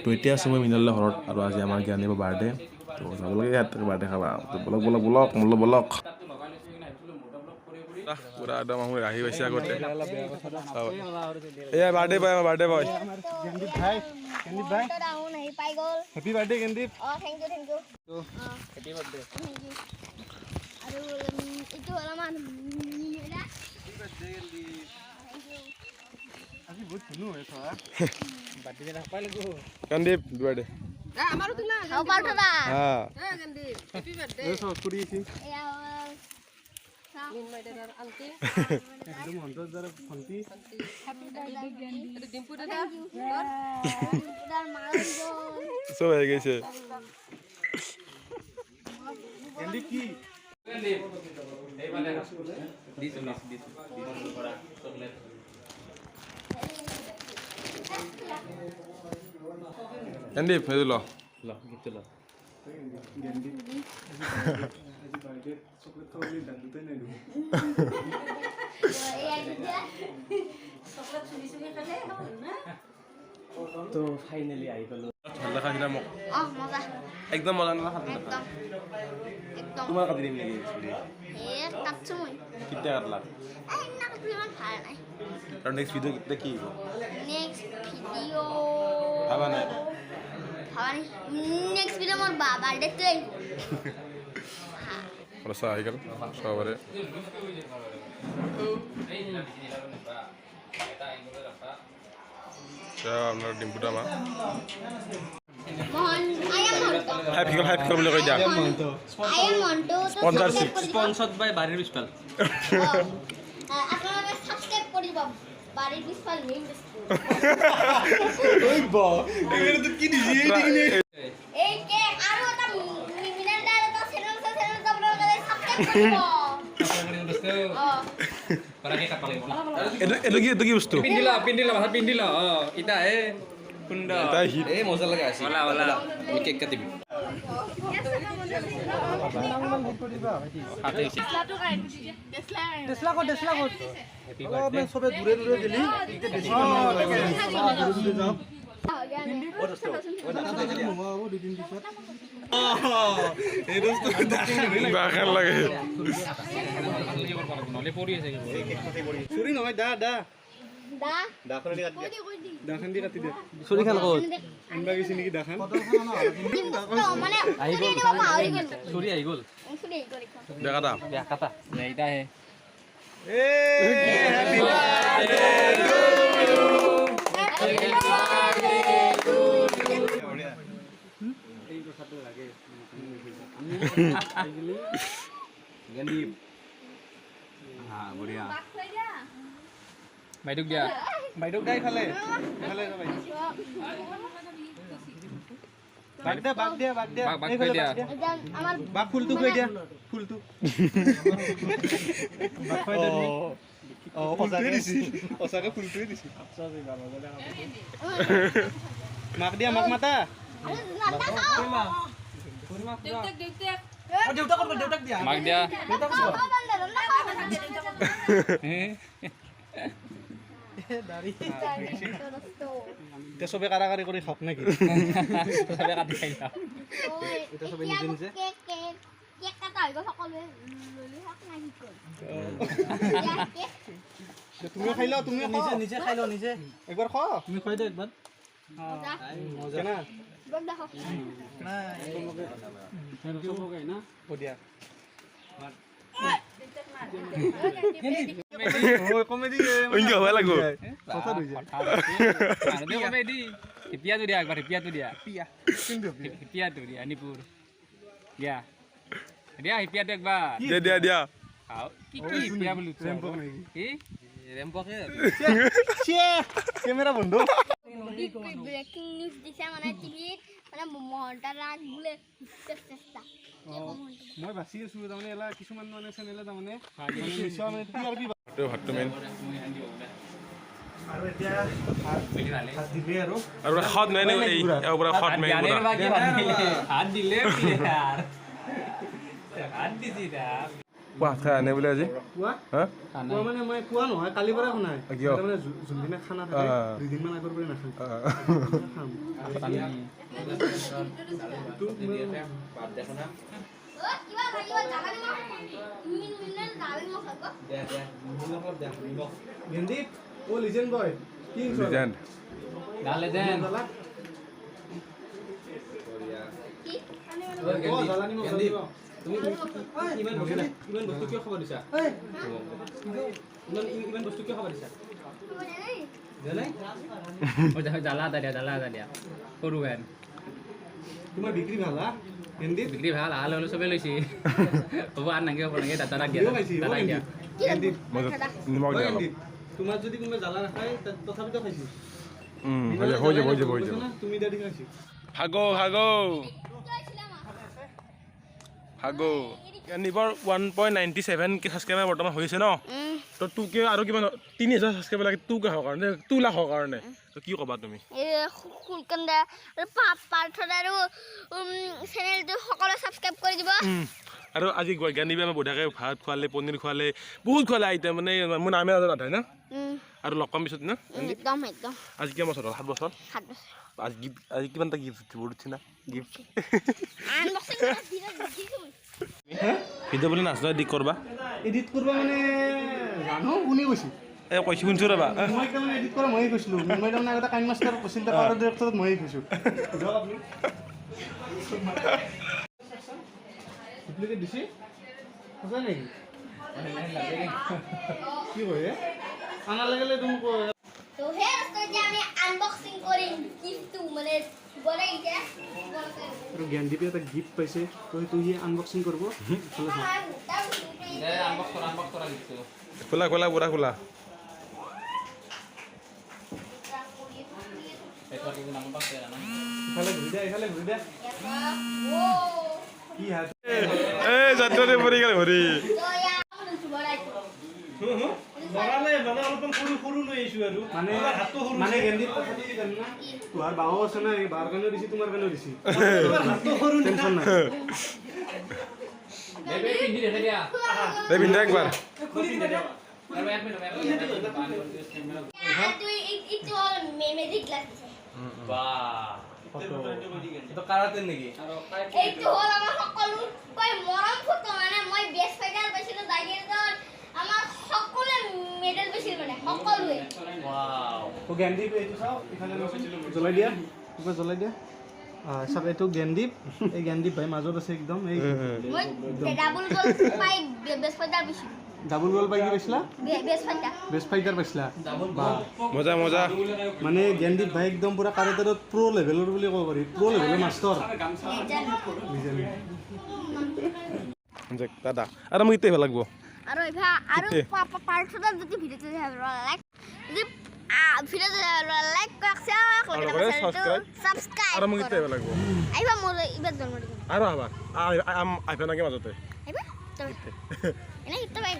তো এতিয়া আছোঁ মই মিনালৰ ঘৰত আৰু আজি আমাৰ জ্ঞানীৰ বাৰ্থডে তো যাব লাগে ইয়াত বাৰ্থডে খাবা তো বলক বলক বলক মোলৈ বলক পুৰা একদম আমি আহি পাইছে আগতে এয়া বাৰ্থডে পাই বাৰ্থডে পাই গেন্দীপ ভাই happy birthday Gendeep thank you happy birthday আৰু এইটো অলপমান আজি বহুত ধুনু হৈ থা বাৰ্থডে নাপাই লাগো গেন্দীপ বাৰ্থডে আমাৰো তুনা খাও পাৰথা হা গেন্দীপ হেপী বাৰ্থডে এই সব কৰি আছে এয়া ইনভাইটাৰ আন্টি একদম হন্তদাৰ ফন্টি হ্যাপি বাৰ্থডে গেন্দীপ এটা ডিম্পু দাদা দাদাৰ মাৰো সব হয়ে গেছে গেন্দীপ কি গেন্দীপ হেৰি ল গেন্দীপ আজি বাৰ্থডে চকলেট খাবলৈ দাঁততে নাই দিব তো ফাইনালি আহি গলো ভাল দেখা দিলা মোক মজা একদম মজা নালাগে একদম তোমাৰ কাটি দিম নেকি কাটছো মই কেতিয়া কাটলা না কাটলে ইমান ভাল নাই আৰু নেক্সট ভিডিঅ' কেতিয়া কি হ'ব নেক্সট ভিডিঅ' ভাবা নাই ভাবানি নেক্সট ভিডিঅ' মোৰ বাৰ্থডেতে ৰচা আহি গ'ল সবৰে আপোনাৰ ডিম্পুটা মা মোহন হাই ফিকল বুলি কৈ দিয়া I am Montu Sponsorship. Sponsored by বাড়ির বিশাল আপনারা সাবস্ক্রাইব করে দিব বাড়ির বিশাল মেইন ওই বা এখানে তো কি দিছি এই কে আরো এটা মিনাল দাঁড়া তো চ্যানেল আপনারা সাবস্ক্রাইব করে দিব এইটো কি বস্তু পিন্দিলা মাথা পিন্দিলা ইটা কুন্ডা তাই হিট এই মজা লাগে আছে ওলা ওলা আমি কেক কাটিবি হাতে উঠি দেছলা কত হ্যাপি বার্থডে সবে দূরে দূরে গেলি বেশি দূরে যাও এই দোস্ত বাখান লাগে নলে পড়ি আছে চুরি নহয় দা দা দাখন দি কাটি দে দাখন দি কাটি দে চুরি খান কত আনবা গেছি নেকি দাখন মানে আহি গল পাহৰি গল চুরি আহি গল শুনি গল দেখা দা বেয়া কাটা এইটা হে এ হ্যাপি বার্থডে এই কথাটো লাগে গেন্দীপ হ্যাঁ বঢ়িয়া বাইদুক দিয়া বাইদেউ গাই খালে খালে ভাই বাগ দিয়া বাক কৈ দিয়া আমাৰ বাক ফুলটো কৈ দিয়া ফুলটো বাক কৈ দিয়া সঁচাকে দিছি সঁচাকে ফুলটোৱে দিছি মাক দিয়া মাক মাতা মাক দিয়া এতিয়া চবে কাৰাকাৰি কৰি খাওক নেকি চবে কাটি খাই যাও এতিয়া চবে নিজে নিজে কেক কাটা হৈ গ'ল সকলোৱে ললি হক নাই তুমিও খাই লও তুমিও নিজে নিজে খাই লও নিজে একবাৰ খা তুমি খাই দে একবাৰ মজা না বল দেখো না দিয়া কমেডি অংক হ'ব লাগিব কথা হৈ যায় আৰু কমে দি হিপিয়াটো দিয়া একবাৰ হিপিয়াটো দিয়া পিয়া কিন্তু হিপিয়াটো দিয়া নিপুৰ দিয়া দিয়া হিপিয়াটো একবাৰ দিয়া দিয়া খাও কি কি হিপিয়া বুলি ৰেম্পক নেকি কি ৰেম্পকে কেমেৰা বন্ধ ব্ৰেকিং নিউজ দিছে মানে টিভিত মানে মোহনটা ৰাগ বোলে চেষ্টা মই বাছি আছো তাৰমানে এলা কিছুমান মানে চেনেলে তাৰমানে ভাতটো মেইন আৰু এতিয়া ভাত দিলে আৰু খাত নাই নে এই পৰা খাত মেইন হাত দিলে প্লেয়াৰ হাত দিছি দা ভাত খাই আনে বোলে আজি পুৱা হা পুৱা মানে মই পুৱা নহয় কালিৰ পৰা শুনাই কিয়? মানে যোনদিনা খানা থাকে 2 দিনমান আগৰ পৰা নাখাওঁ খাম অ কিবা লাগিব জানানি মই মিনাল ডালিং মখাক গেন্দি ও লিজেন্ড বয় কিং লিজেন্ড ডালে দেন কি ও জালানি মোক গেন্দি তুমি ইমান বস্তু কিয় খাব দিছা ইমান বস্তু কিয় খাব দিছা জানাই ও জ্বালা এটা দিয়া সৰু ভেন তোমাৰ বিক্ৰী ভাল হা গেন্দি বিক্ৰী ভাল আল হলো চবে লৈছি হ'ব আন নাগে হ'ব নাগে দাদাক দিয়া দিও পাইছি ও দাদাক দিয়া গেন্দি মই নিমখ দিয়া অলপ গেন্দি তোমাৰ যদি কোনোবা জ্বালা নাখায় তথাপিতো খাইছি হৈ যাব তুমি দাদি খাইছি হাগো নিবৰ 1.97 কে সাবস্ক্ৰাইবাৰ বৰ্তমান হৈছে ন তো তোকে আৰু কিমান 3000 সাবস্ক্ৰাইবাৰ লাগে তোকে হোৱাৰ কাৰণে 2 লাখ হোৱাৰ কাৰণে তো কি ক'বা তুমি এ কুলকন্দা পাৰ্থদা আৰু চেনেলটো সকলো সাবস্ক্ৰাইব কৰি দিব আৰু আজি জ্ঞানীবে আমি বঢ়িয়াকে ভাত খোৱালে পনীৰ খোৱালে বহুত খোৱালে আইটেম মানে মোৰ নামে নাথায় না আৰু লগ পাম পিছত না একদম আজি কিমান বছৰ 7 বছৰ আজি কিমানটা গিফ্ট উঠছি না গিফ্ট আনবক্সিং ভিডিঅ' বুলি নাচনা এডিট কৰবা এডিট কৰিব মানে জানো কোনে কৈছি এই কৈছি শুনছো ৰবা মই তাৰমানে এডিট কৰা ময়ে কৈছিলোঁ মই তাৰমানে আগতে কাইন মাষ্টাৰ চিন্তা কৰাৰ ডিৰেক্টৰত ময়ে কৈছোঁ যাওক আপুনি ডুপ্লিকেট দিছি সঁচা নেকি কি কয় আনা লাগিলে তুমি তো হে আজকে আমি আনবক্সিং কৰিম গিফটটো মানে বলে ইটা আৰু জ্ঞানদীপে এটা গিফ্ট পাইছে তো সেইটো সি আনবক্সিং কৰিব আনবক্স কৰা দিছো খোলা পুৰা খোলা এটা কি নাম পাছে না এইফালে ঘূৰি দে কি হাত এই যাত্ৰাতে পৰি গ'ল ভৰি মানে অলপমান সৰু লৈ আহিছো আৰু মানে জ্ঞানদীপ কথাটো কি জানো না তোমাৰ বাও আছে না এই বাৰ কাৰণেও দিছি তোমাৰ কাৰণেও দিছি টেনশ্যন নাই বেবে পিন্ধি দে দিয়া এই বিন্দা একবাৰ আৰু এক মিনিট তুই ইটো মেজিক গ্লাস বাহ তো কাৰাতে নেকি এইটো হল আমাৰ সকলো কই মৰম ফটো মানে মই বেস্ট ফাইটাৰ পাইছিলো দাইগেৰ আমাৰ সকলো মেডেল পাইছিল মানে সকলোৱে ওয়াও তো জ্ঞানদীপ এইটো চাও ইফালে জ্বলাই দিয়া কিবা জ্বলাই দিয়া চাব এইটো জ্ঞানদীপ এই জ্ঞানদীপ ভাই মাজত আছে একদম এই মই ডাবল গোল পাই বেস্ট ফাইটাৰ পাইছিলো ডাবল গল পাই কি পাইছিলা বেস্ট ফাইটাৰ পাইছিলা মজা মানে জ্ঞানদীপ ভাই একদম পুৰা কাৰাটেৰত প্ৰ লেভেলৰ বুলি ক'ব পাৰি প্ৰ লেভেলৰ মাষ্টৰ দাদা আৰু মোক ইতে ভাল লাগব আৰু এভা আৰু পাৰ্থদা যদি ভিডিওটো লাইক যদি ভিডিওটো লাইক কৰক সাবস্ক্ৰাইব আৰু মোক ইতে ভাল লাগব আইবা মোৰ ইবাৰ জন্মদিন আৰু আইবা নাকি মাজতে আইবা তো এনে ইটো বাইক